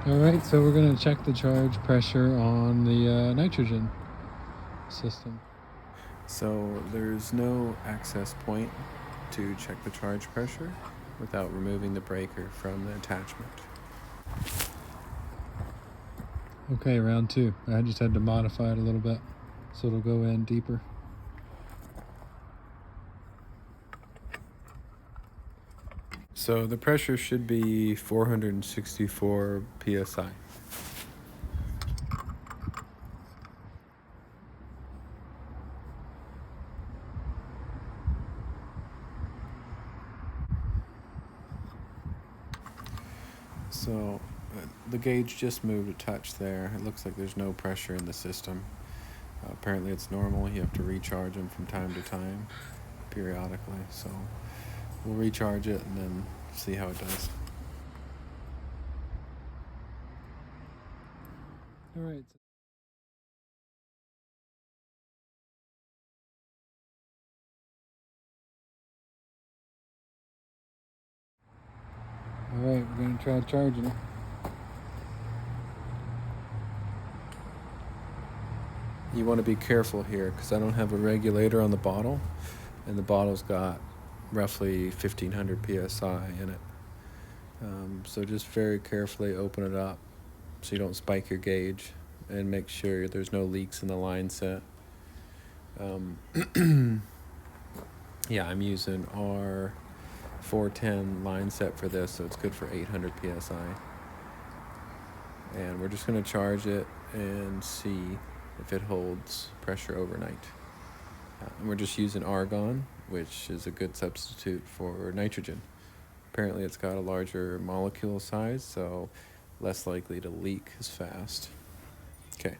Alright, so we're going to check the charge pressure on the nitrogen system. So there's no access point to check the charge pressure without removing the breaker from the attachment. Okay, round 2. I just had to modify it a little bit so it'll go in deeper. So the pressure should be 464 psi. So the gauge just moved a touch there. It looks like there's no pressure in the system. Apparently it's normal. You have to recharge them from time to time, periodically. So we'll recharge it and then see how it does. Alright. Alright, we're going to try charging it. You want to be careful here because I don't have a regulator on the bottle, and the bottle's got roughly 1500 psi in it. So just very carefully open it up so you don't spike your gauge, and make sure there's no leaks in the line set. Yeah, I'm using our 410 line set for this, so it's good for 800 psi. And we're just going to charge it and see if it holds pressure overnight. And we're just using argon, which is a good substitute for nitrogen. Apparently it's got a larger molecule size, so less likely to leak as fast. Okay.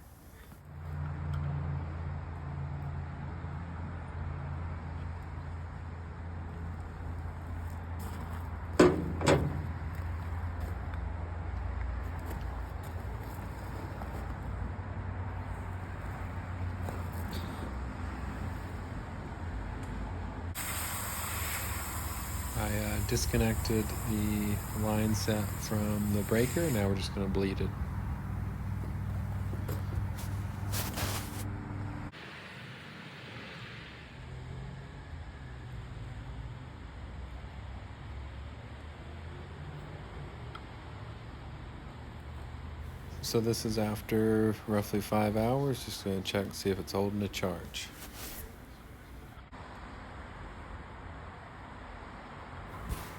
I disconnected the line set from the breaker. Now we're just going to bleed it. So this is after roughly 5 hours. Just going to check and see if it's holding a charge.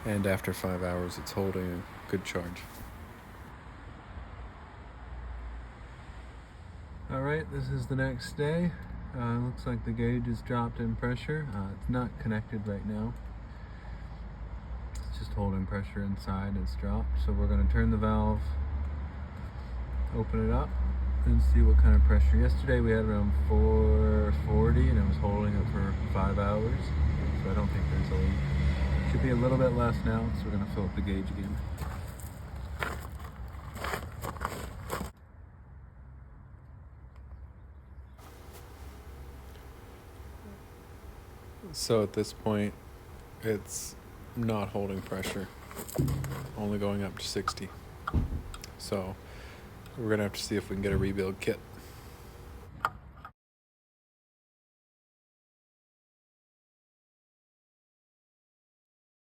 And after 5 hours, it's holding a good charge. Alright, this is the next day. Looks like the gauge is dropped in pressure. It's not connected right now. It's just holding pressure inside and it's dropped. So we're going to turn the valve, open it up, and see what kind of pressure. Yesterday we had around 440 and it was holding it for 5 hours. So I don't think there's a leak. Should be a little bit less now, so we're going to fill up the gauge again. So at this point, it's not holding pressure, only going up to 60. So we're going to have to see if we can get a rebuild kit.